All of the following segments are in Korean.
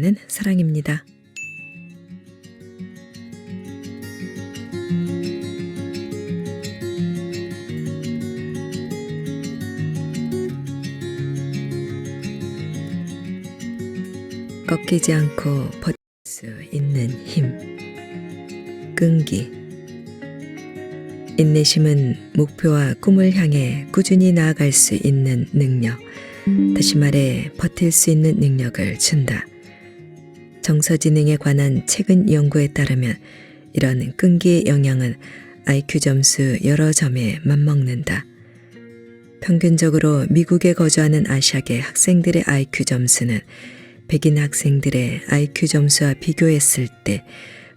함께하는 사랑입니다. 꺾이지 않고 버틸 수 있는 힘. 끈기. 인내심은 목표와 꿈을 향해 꾸준히 나아갈 수 있는 능력, 다시 말해 버틸 수 있는 능력을 준다. 정서지능에 관한 최근 연구에 따르면 이런 끈기의 영향은 IQ 점수 여러 점에 맞먹는다. 평균적으로 미국에 거주하는 아시아계 학생들의 IQ 점수는 백인 학생들의 IQ 점수와 비교했을 때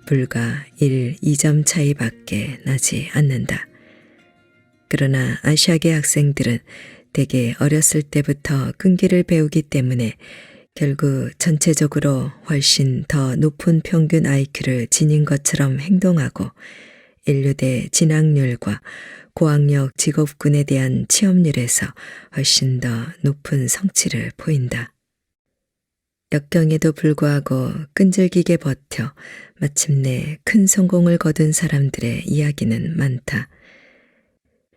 불과 1, 2점 차이밖에 나지 않는다. 그러나 아시아계 학생들은 대개 어렸을 때부터 끈기를 배우기 때문에 결국 전체적으로 훨씬 더 높은 평균 IQ를 지닌 것처럼 행동하고 인류대 진학률과 고학력 직업군에 대한 취업률에서 훨씬 더 높은 성취를 보인다. 역경에도 불구하고 끈질기게 버텨 마침내 큰 성공을 거둔 사람들의 이야기는 많다.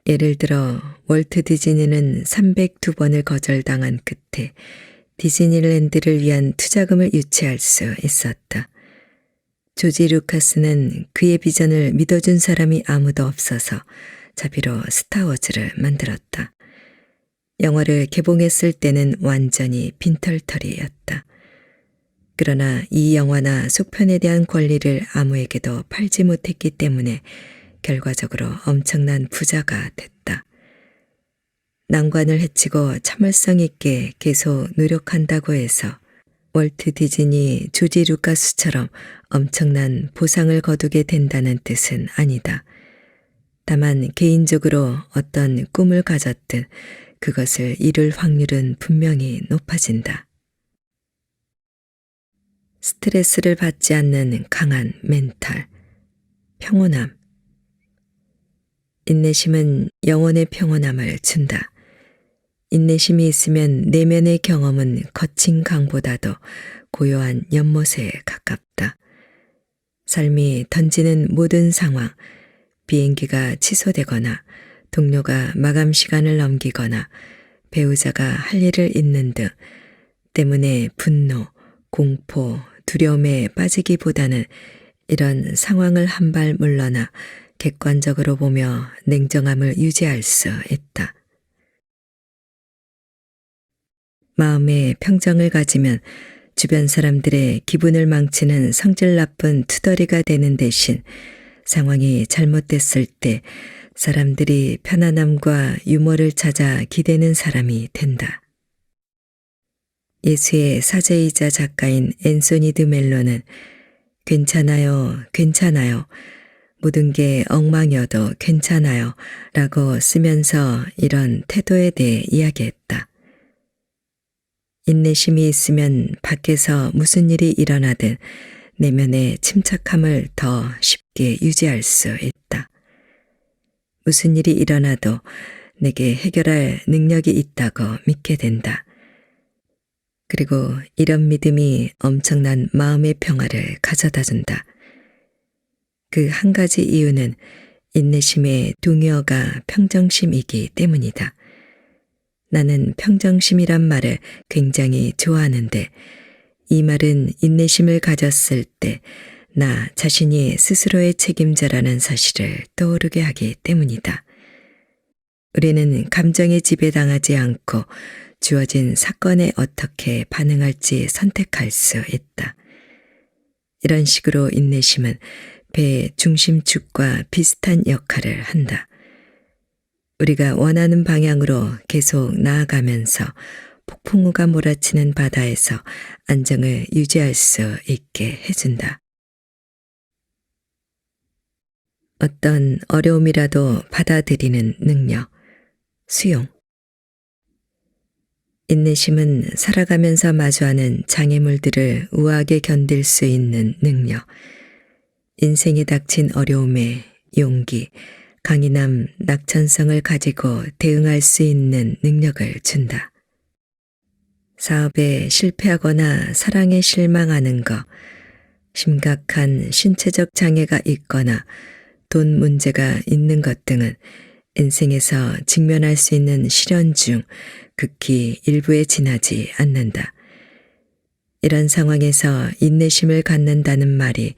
예를 들어 월트 디즈니는 302번을 거절당한 끝에 디즈니랜드를 위한 투자금을 유치할 수 있었다. 조지 루카스는 그의 비전을 믿어준 사람이 아무도 없어서 자비로 스타워즈를 만들었다. 영화를 개봉했을 때는 완전히 빈털터리였다. 그러나 이 영화나 속편에 대한 권리를 아무에게도 팔지 못했기 때문에 결과적으로 엄청난 부자가 됐다. 난관을 헤치고 참을성 있게 계속 노력한다고 해서 월트 디즈니, 조지 루카스처럼 엄청난 보상을 거두게 된다는 뜻은 아니다. 다만 개인적으로 어떤 꿈을 가졌든 그것을 이룰 확률은 분명히 높아진다. 스트레스를 받지 않는 강한 멘탈, 평온함. 인내심은 영혼의 평온함을 준다. 인내심이 있으면 내면의 경험은 거친 강보다도 고요한 연못에 가깝다. 삶이 던지는 모든 상황, 비행기가 취소되거나 동료가 마감 시간을 넘기거나 배우자가 할 일을 잊는 등 때문에 분노, 공포, 두려움에 빠지기보다는 이런 상황을 한 발 물러나 객관적으로 보며 냉정함을 유지할 수 있다. 마음의 평정을 가지면 주변 사람들의 기분을 망치는 성질 나쁜 투덜이가 되는 대신 상황이 잘못됐을 때 사람들이 편안함과 유머를 찾아 기대는 사람이 된다. 예수의 사제이자 작가인 앤소니 드 멜로는 괜찮아요, 괜찮아요. 모든 게 엉망이어도 괜찮아요 라고 쓰면서 이런 태도에 대해 이야기했다. 인내심이 있으면 밖에서 무슨 일이 일어나든 내면의 침착함을 더 쉽게 유지할 수 있다. 무슨 일이 일어나도 내게 해결할 능력이 있다고 믿게 된다. 그리고 이런 믿음이 엄청난 마음의 평화를 가져다 준다. 그 한 가지 이유는 인내심의 동의어가 평정심이기 때문이다. 나는 평정심이란 말을 굉장히 좋아하는데 이 말은 인내심을 가졌을 때 나 자신이 스스로의 책임자라는 사실을 떠오르게 하기 때문이다. 우리는 감정에 지배당하지 않고 주어진 사건에 어떻게 반응할지 선택할 수 있다. 이런 식으로 인내심은 배의 중심축과 비슷한 역할을 한다. 우리가 원하는 방향으로 계속 나아가면서 폭풍우가 몰아치는 바다에서 안정을 유지할 수 있게 해준다. 어떤 어려움이라도 받아들이는 능력, 수용. 인내심은 살아가면서 마주하는 장애물들을 우아하게 견딜 수 있는 능력, 인생에 닥친 어려움에 용기, 강인함, 낙천성을 가지고 대응할 수 있는 능력을 준다. 사업에 실패하거나 사랑에 실망하는 것, 심각한 신체적 장애가 있거나 돈 문제가 있는 것 등은 인생에서 직면할 수 있는 시련 중 극히 일부에 지나지 않는다. 이런 상황에서 인내심을 갖는다는 말이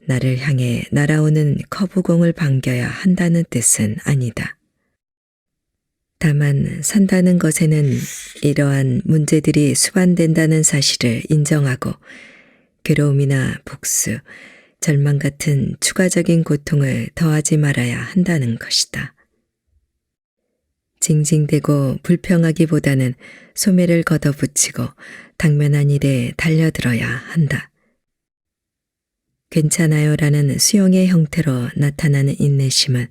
나를 향해 날아오는 커브공을 반겨야 한다는 뜻은 아니다. 다만 산다는 것에는 이러한 문제들이 수반된다는 사실을 인정하고 괴로움이나 복수, 절망 같은 추가적인 고통을 더하지 말아야 한다는 것이다. 징징대고 불평하기보다는 소매를 걷어붙이고 당면한 일에 달려들어야 한다. 괜찮아요라는 수용의 형태로 나타나는 인내심은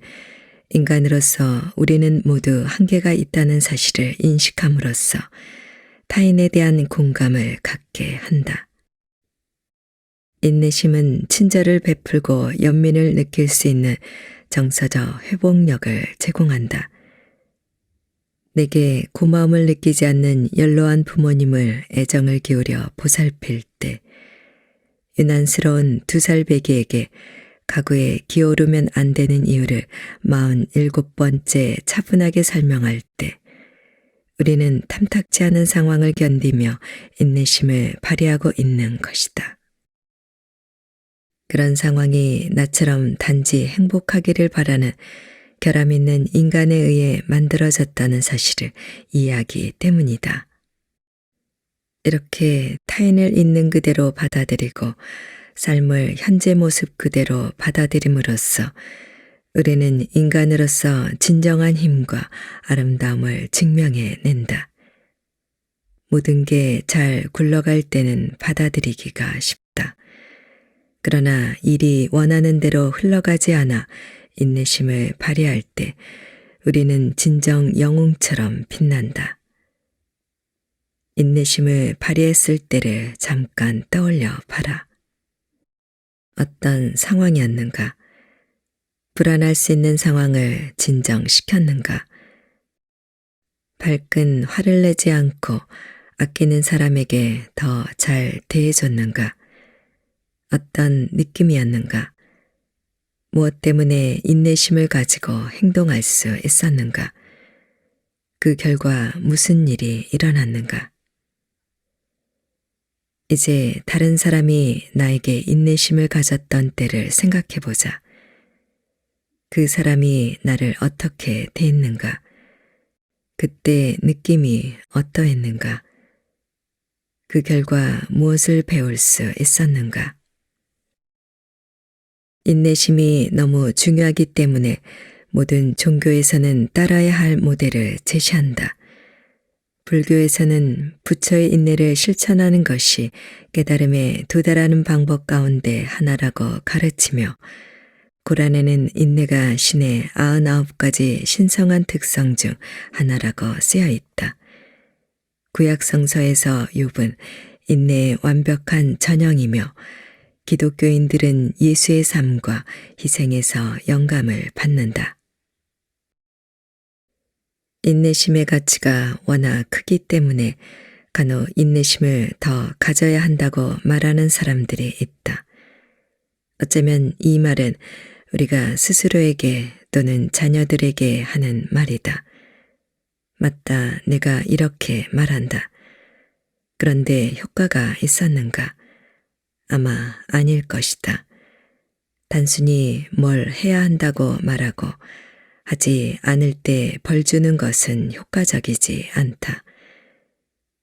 인간으로서 우리는 모두 한계가 있다는 사실을 인식함으로써 타인에 대한 공감을 갖게 한다. 인내심은 친절을 베풀고 연민을 느낄 수 있는 정서적 회복력을 제공한다. 내게 고마움을 느끼지 않는 연로한 부모님을 애정을 기울여 보살필 때, 유난스러운 2살 배기에게 가구에 기어오르면 안 되는 이유를 47번째 차분하게 설명할 때, 우리는 탐탁지 않은 상황을 견디며 인내심을 발휘하고 있는 것이다. 그런 상황이 나처럼 단지 행복하기를 바라는 결함 있는 인간에 의해 만들어졌다는 사실을 이해하기 때문이다. 이렇게 타인을 있는 그대로 받아들이고 삶을 현재 모습 그대로 받아들임으로써 우리는 인간으로서 진정한 힘과 아름다움을 증명해낸다. 모든 게 잘 굴러갈 때는 받아들이기가 쉽다. 그러나 일이 원하는 대로 흘러가지 않아 인내심을 발휘할 때 우리는 진정 영웅처럼 빛난다. 인내심을 발휘했을 때를 잠깐 떠올려 봐라. 어떤 상황이었는가? 불안할 수 있는 상황을 진정시켰는가? 발끈 화를 내지 않고 아끼는 사람에게 더 잘 대해줬는가? 어떤 느낌이었는가? 무엇 때문에 인내심을 가지고 행동할 수 있었는가? 그 결과 무슨 일이 일어났는가? 이제 다른 사람이 나에게 인내심을 가졌던 때를 생각해 보자. 그 사람이 나를 어떻게 대했는가? 그때 느낌이 어떠했는가? 그 결과 무엇을 배울 수 있었는가? 인내심이 너무 중요하기 때문에 모든 종교에서는 따라야 할 모델을 제시한다. 불교에서는 부처의 인내를 실천하는 것이 깨달음에 도달하는 방법 가운데 하나라고 가르치며 고란에는 인내가 신의 99가지 신성한 특성 중 하나라고 쓰여 있다. 구약 성서에서 욥은 인내의 완벽한 전형이며 기독교인들은 예수의 삶과 희생에서 영감을 받는다. 인내심의 가치가 워낙 크기 때문에 간혹 인내심을 더 가져야 한다고 말하는 사람들이 있다. 어쩌면 이 말은 우리가 스스로에게 또는 자녀들에게 하는 말이다. 맞다, 내가 이렇게 말한다. 그런데 효과가 있었는가? 아마 아닐 것이다. 단순히 뭘 해야 한다고 말하고 하지 않을 때 벌 주는 것은 효과적이지 않다.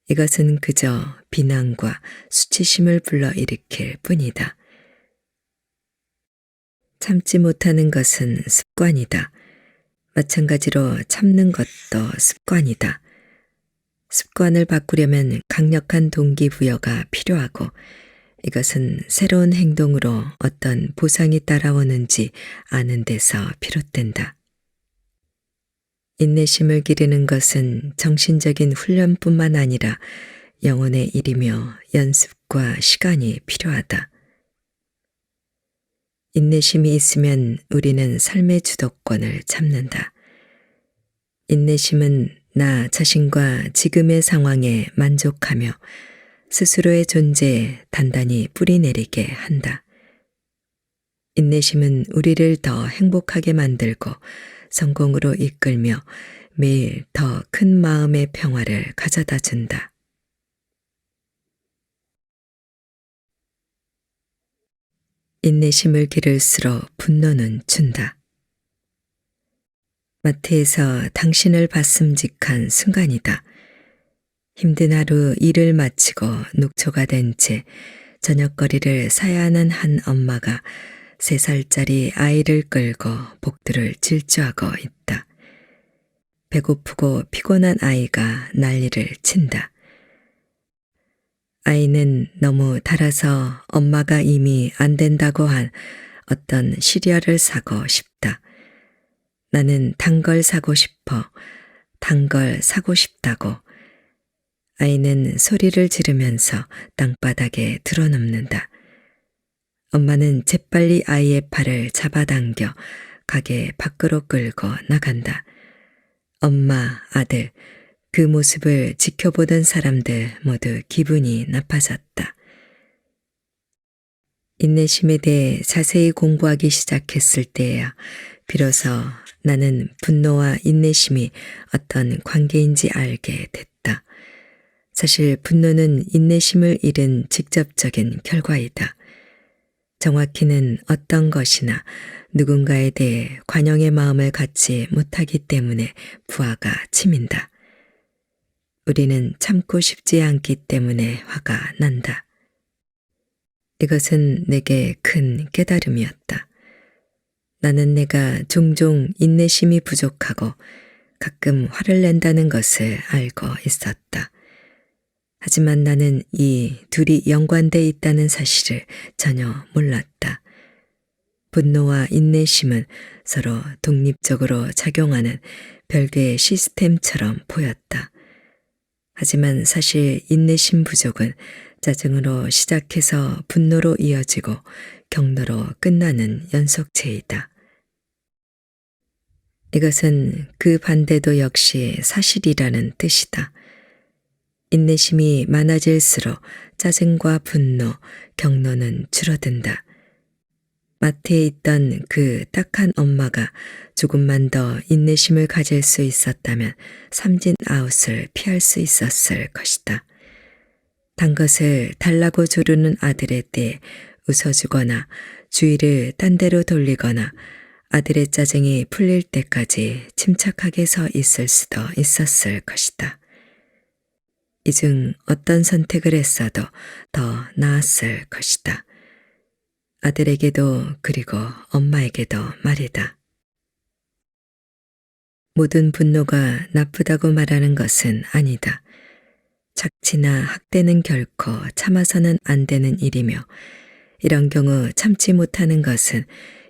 이것은 그저 비난과 수치심을 불러일으킬 뿐이다. 참지 못하는 것은 습관이다. 마찬가지로 참는 것도 습관이다. 습관을 바꾸려면 강력한 동기부여가 필요하고 이것은 새로운 행동으로 어떤 보상이 따라오는지 아는 데서 비롯된다. 인내심을 기르는 것은 정신적인 훈련뿐만 아니라 영혼의 일이며 연습과 시간이 필요하다. 인내심이 있으면 우리는 삶의 주도권을 잡는다. 인내심은 나 자신과 지금의 상황에 만족하며 스스로의 존재에 단단히 뿌리내리게 한다. 인내심은 우리를 더 행복하게 만들고 성공으로 이끌며 매일 더 큰 마음의 평화를 가져다 준다. 인내심을 기를수록 분노는 준다. 마트에서 당신을 봤음직한 순간이다. 힘든 하루 일을 마치고 녹초가 된 채 저녁거리를 사야 하는 한 엄마가 3살짜리 아이를 끌고 복도를 질주하고 있다. 배고프고 피곤한 아이가 난리를 친다. 아이는 너무 달아서 엄마가 이미 안 된다고 한 어떤 시리얼을 사고 싶다. 나는 단 걸 사고 싶어. 단 걸 사고 싶다고. 아이는 소리를 지르면서 땅바닥에 드러눕는다. 엄마는 재빨리 아이의 팔을 잡아당겨 가게 밖으로 끌고 나간다. 엄마, 아들, 그 모습을 지켜보던 사람들 모두 기분이 나빠졌다. 인내심에 대해 자세히 공부하기 시작했을 때야 비로소 나는 분노와 인내심이 어떤 관계인지 알게 됐다. 사실 분노는 인내심을 잃은 직접적인 결과이다. 정확히는 어떤 것이나 누군가에 대해 관용의 마음을 갖지 못하기 때문에 부하가 치민다. 우리는 참고 싶지 않기 때문에 화가 난다. 이것은 내게 큰 깨달음이었다. 나는 내가 종종 인내심이 부족하고 가끔 화를 낸다는 것을 알고 있었다. 하지만 나는 이 둘이 연관돼 있다는 사실을 전혀 몰랐다. 분노와 인내심은 서로 독립적으로 작용하는 별개의 시스템처럼 보였다. 하지만 사실 인내심 부족은 짜증으로 시작해서 분노로 이어지고 경로로 끝나는 연속체이다. 이것은 그 반대도 역시 사실이라는 뜻이다. 인내심이 많아질수록 짜증과 분노, 경로는 줄어든다. 마트에 있던 그 딱한 엄마가 조금만 더 인내심을 가질 수 있었다면 삼진 아웃을 피할 수 있었을 것이다. 단 것을 달라고 조르는 아들에 대해 웃어주거나 주의를 딴 데로 돌리거나 아들의 짜증이 풀릴 때까지 침착하게 서 있을 수도 있었을 것이다. 이 중 어떤 선택을 했어도 더 나았을 것이다. 아들에게도 그리고 엄마에게도 말이다. 모든 분노가 나쁘다고 말하는 것은 아니다. 착취나 학대는 결코 참아서는 안 되는 일이며 이런 경우 참지 못하는 것은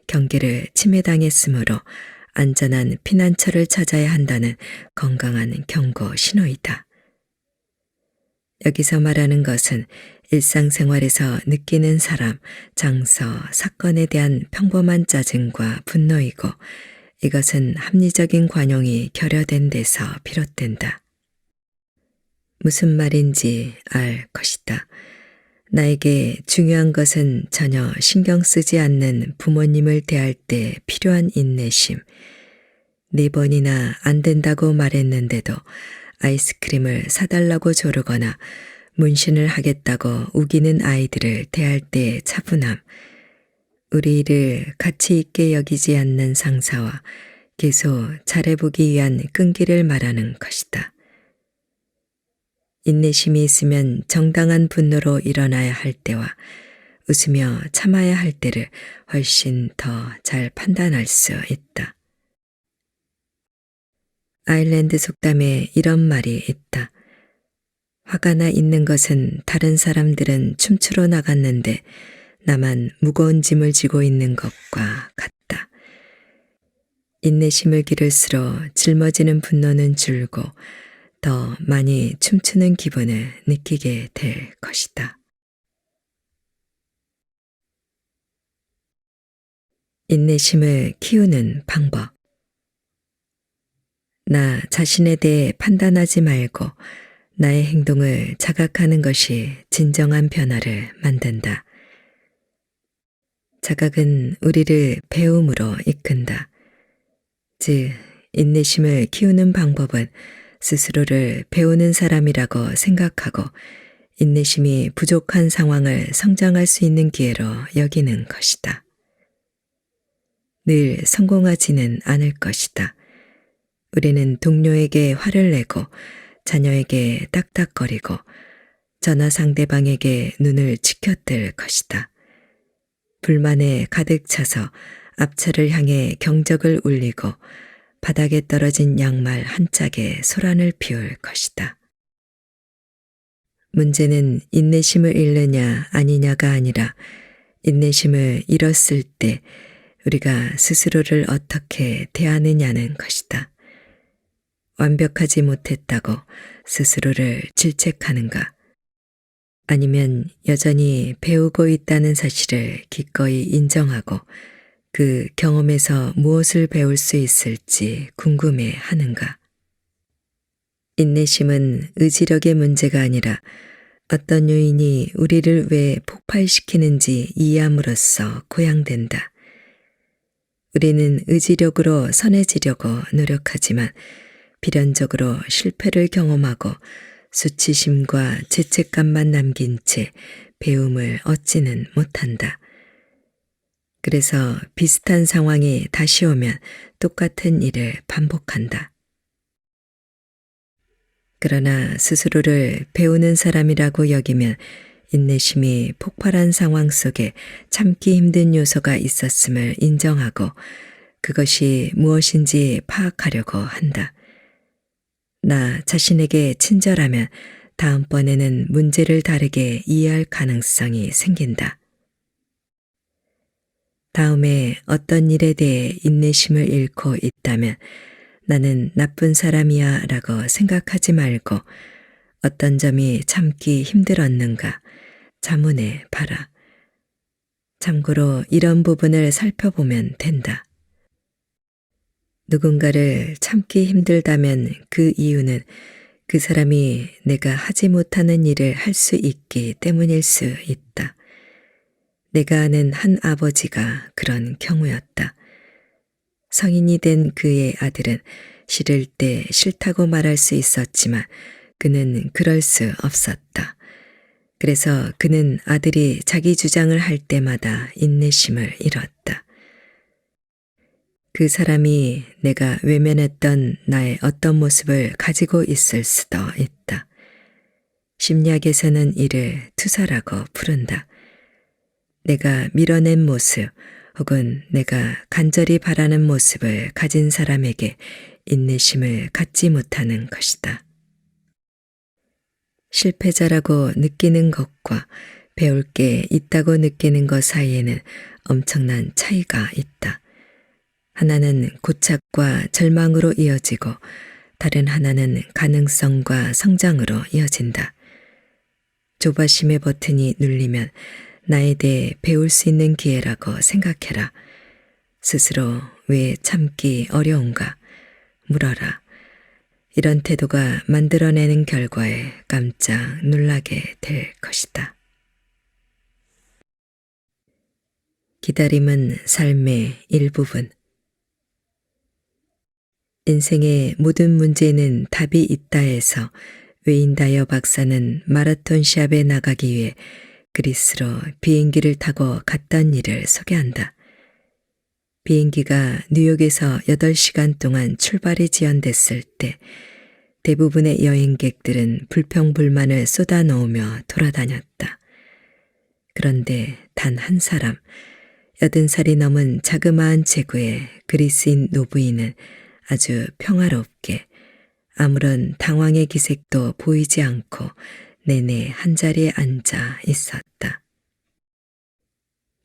경계를 침해당했으므로 안전한 피난처를 찾아야 한다는 건강한 경고 신호이다. 여기서 말하는 것은 일상생활에서 느끼는 사람, 장소, 사건에 대한 평범한 짜증과 분노이고 이것은 합리적인 관용이 결여된 데서 비롯된다. 무슨 말인지 알 것이다. 나에게 중요한 것은 전혀 신경 쓰지 않는 부모님을 대할 때 필요한 인내심. 4번이나 안 된다고 말했는데도 아이스크림을 사달라고 조르거나 문신을 하겠다고 우기는 아이들을 대할 때의 차분함. 우리 일을 가치 있게 여기지 않는 상사와 계속 잘해보기 위한 끈기를 말하는 것이다. 인내심이 있으면 정당한 분노로 일어나야 할 때와 웃으며 참아야 할 때를 훨씬 더 잘 판단할 수 있다. 아일랜드 속담에 이런 말이 있다. 화가 나 있는 것은 다른 사람들은 춤추러 나갔는데 나만 무거운 짐을 지고 있는 것과 같다. 인내심을 기를수록 짊어지는 분노는 줄고 더 많이 춤추는 기분을 느끼게 될 것이다. 인내심을 키우는 방법. 나 자신에 대해 판단하지 말고 나의 행동을 자각하는 것이 진정한 변화를 만든다. 자각은 우리를 배움으로 이끈다. 즉, 인내심을 키우는 방법은 스스로를 배우는 사람이라고 생각하고 인내심이 부족한 상황을 성장할 수 있는 기회로 여기는 것이다. 늘 성공하지는 않을 것이다. 우리는 동료에게 화를 내고 자녀에게 딱딱거리고 전화 상대방에게 눈을 치켜뜰 것이다. 불만에 가득 차서 앞차를 향해 경적을 울리고 바닥에 떨어진 양말 한 짝에 소란을 피울 것이다. 문제는 인내심을 잃느냐 아니냐가 아니라 인내심을 잃었을 때 우리가 스스로를 어떻게 대하느냐는 것이다. 완벽하지 못했다고 스스로를 질책하는가? 아니면 여전히 배우고 있다는 사실을 기꺼이 인정하고 그 경험에서 무엇을 배울 수 있을지 궁금해 하는가? 인내심은 의지력의 문제가 아니라 어떤 요인이 우리를 왜 폭발시키는지 이해함으로써 고양된다. 우리는 의지력으로 선해지려고 노력하지만 필연적으로 실패를 경험하고 수치심과 죄책감만 남긴 채 배움을 얻지는 못한다. 그래서 비슷한 상황이 다시 오면 똑같은 일을 반복한다. 그러나 스스로를 배우는 사람이라고 여기면 인내심이 폭발한 상황 속에 참기 힘든 요소가 있었음을 인정하고 그것이 무엇인지 파악하려고 한다. 나 자신에게 친절하면 다음번에는 문제를 다르게 이해할 가능성이 생긴다. 다음에 어떤 일에 대해 인내심을 잃고 있다면 나는 나쁜 사람이야 라고 생각하지 말고 어떤 점이 참기 힘들었는가 자문해 봐라. 참고로 이런 부분을 살펴보면 된다. 누군가를 참기 힘들다면 그 이유는 그 사람이 내가 하지 못하는 일을 할 수 있기 때문일 수 있다. 내가 아는 한 아버지가 그런 경우였다. 성인이 된 그의 아들은 싫을 때 싫다고 말할 수 있었지만 그는 그럴 수 없었다. 그래서 그는 아들이 자기 주장을 할 때마다 인내심을 잃었다. 그 사람이 내가 외면했던 나의 어떤 모습을 가지고 있을 수도 있다. 심리학에서는 이를 투사라고 부른다. 내가 밀어낸 모습 혹은 내가 간절히 바라는 모습을 가진 사람에게 인내심을 갖지 못하는 것이다. 실패자라고 느끼는 것과 배울 게 있다고 느끼는 것 사이에는 엄청난 차이가 있다. 하나는 고착과 절망으로 이어지고 다른 하나는 가능성과 성장으로 이어진다. 조바심의 버튼이 눌리면 나에 대해 배울 수 있는 기회라고 생각해라. 스스로 왜 참기 어려운가 물어라. 이런 태도가 만들어내는 결과에 깜짝 놀라게 될 것이다. 기다림은 삶의 일부분. 인생의 모든 문제는 답이 있다 해서 웨인 다이어 박사는 마라톤 시합에 나가기 위해 그리스로 비행기를 타고 갔던 일을 소개한다. 비행기가 뉴욕에서 8시간 동안 출발이 지연됐을 때 대부분의 여행객들은 불평불만을 쏟아놓으며 돌아다녔다. 그런데 단 한 사람, 80살이 넘은 자그마한 체구의 그리스인 노부인은 아주 평화롭게 아무런 당황의 기색도 보이지 않고 내내 한자리에 앉아 있었다.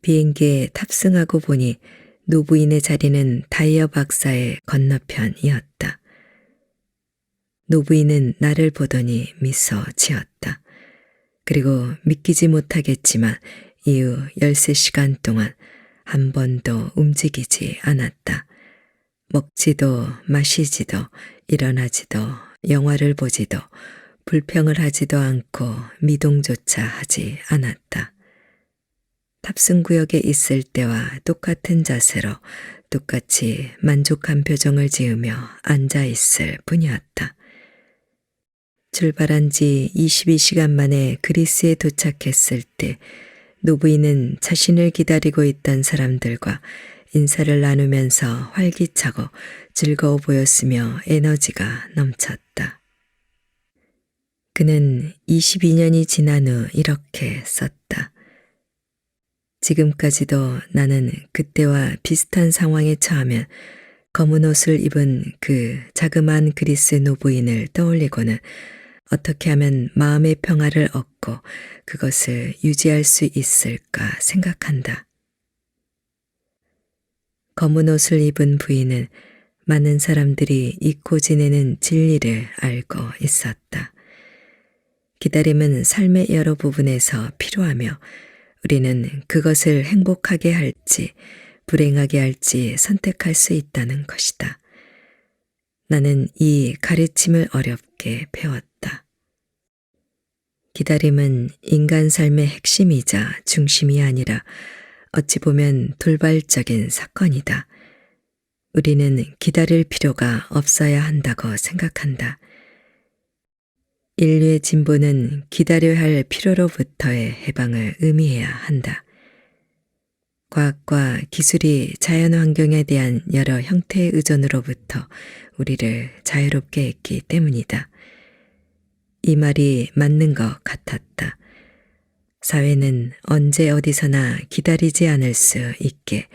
비행기에 탑승하고 보니 노부인의 자리는 다이어 박사의 건너편이었다. 노부인은 나를 보더니 미소 지었다. 그리고 믿기지 못하겠지만 이후 13시간 동안 한 번도 움직이지 않았다. 먹지도 마시지도 일어나지도 영화를 보지도 불평을 하지도 않고 미동조차 하지 않았다. 탑승구역에 있을 때와 똑같은 자세로 똑같이 만족한 표정을 지으며 앉아 있을 뿐이었다. 출발한 지 22시간 만에 그리스에 도착했을 때 노부인은 자신을 기다리고 있던 사람들과 인사를 나누면서 활기차고 즐거워 보였으며 에너지가 넘쳤다. 그는 22년이 지난 후 이렇게 썼다. 지금까지도 나는 그때와 비슷한 상황에 처하면 검은 옷을 입은 그 자그마한 그리스 노부인을 떠올리고는 어떻게 하면 마음의 평화를 얻고 그것을 유지할 수 있을까 생각한다. 검은 옷을 입은 부인은 많은 사람들이 잊고 지내는 진리를 알고 있었다. 기다림은 삶의 여러 부분에서 필요하며 우리는 그것을 행복하게 할지 불행하게 할지 선택할 수 있다는 것이다. 나는 이 가르침을 어렵게 배웠다. 기다림은 인간 삶의 핵심이자 중심이 아니라 어찌 보면 돌발적인 사건이다. 우리는 기다릴 필요가 없어야 한다고 생각한다. 인류의 진보는 기다려야 할 필요로부터의 해방을 의미해야 한다. 과학과 기술이 자연환경에 대한 여러 형태의 의존으로부터 우리를 자유롭게 했기 때문이다. 이 말이 맞는 것 같았다. 사회는 언제 어디서나 기다리지 않을 수 있게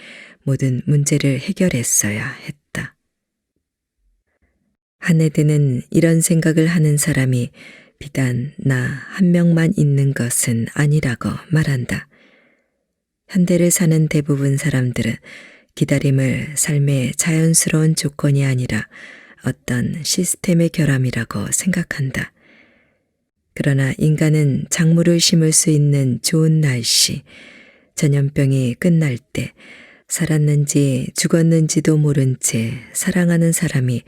모든 문제를 해결했어야 했다. 하네드는 이런 생각을 하는 사람이 비단 나 한 명만 있는 것은 아니라고 말한다. 현대를 사는 대부분 사람들은 기다림을 삶의 자연스러운 조건이 아니라 어떤 시스템의 결함이라고 생각한다. 그러나 인간은 작물을 심을 수 있는 좋은 날씨, 전염병이 끝날 때 살았는지 죽었는지도 모른 채 사랑하는 사람이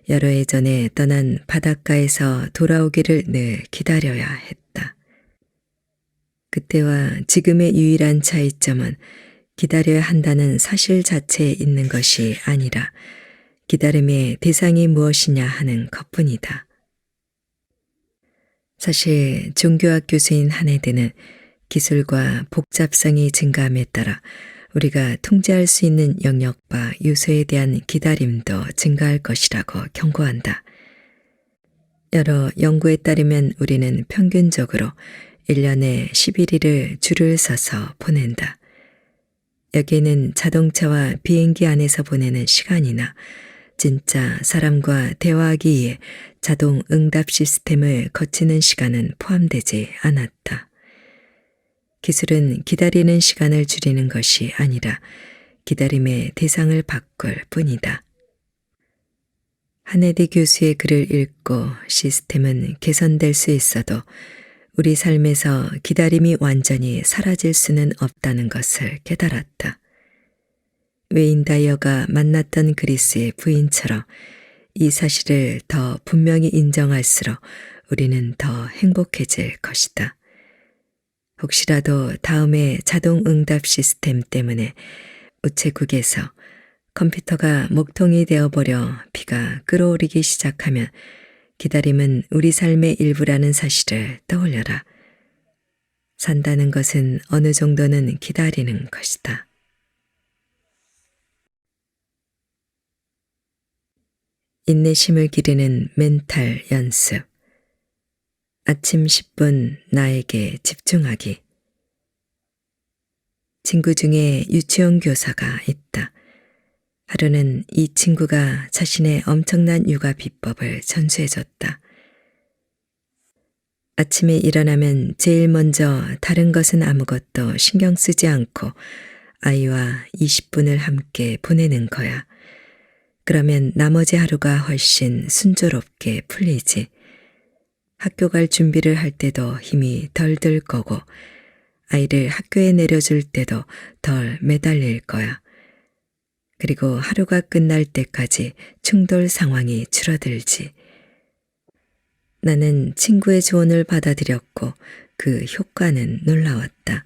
여러 해 전에 떠난 바닷가에서 돌아오기를 늘 기다려야 했다. 그때와 지금의 유일한 차이점은 기다려야 한다는 사실 자체에 있는 것이 아니라 기다림의 대상이 무엇이냐 하는 것뿐이다. 사실 종교학 교수인 하네드는 기술과 복잡성이 증가함에 따라 우리가 통제할 수 있는 영역과 요소에 대한 기다림도 증가할 것이라고 경고한다. 여러 연구에 따르면 우리는 평균적으로 1년에 11일을 줄을 서서 보낸다. 여기에는 자동차와 비행기 안에서 보내는 시간이나 진짜 사람과 대화하기 위해 자동 응답 시스템을 거치는 시간은 포함되지 않았다. 기술은 기다리는 시간을 줄이는 것이 아니라 기다림의 대상을 바꿀 뿐이다. 하네드 교수의 글을 읽고 시스템은 개선될 수 있어도 우리 삶에서 기다림이 완전히 사라질 수는 없다는 것을 깨달았다. 웨인 다이어가 만났던 그리스의 부인처럼 이 사실을 더 분명히 인정할수록 우리는 더 행복해질 것이다. 혹시라도 다음에 자동 응답 시스템 때문에 우체국에서 컴퓨터가 목통이 되어버려 피가 끓어오르기 시작하면 기다림은 우리 삶의 일부라는 사실을 떠올려라. 산다는 것은 어느 정도는 기다리는 것이다. 인내심을 기르는 멘탈 연습. 아침 10분 나에게 집중하기. 친구 중에 유치원 교사가 있다. 하루는 이 친구가 자신의 엄청난 육아 비법을 전수해줬다. 아침에 일어나면 제일 먼저 다른 것은 아무것도 신경 쓰지 않고 아이와 20분을 함께 보내는 거야. 그러면 나머지 하루가 훨씬 순조롭게 풀리지. 학교 갈 준비를 할 때도 힘이 덜 들 거고 아이를 학교에 내려줄 때도 덜 매달릴 거야. 그리고 하루가 끝날 때까지 충돌 상황이 줄어들지. 나는 친구의 조언을 받아들였고 그 효과는 놀라웠다.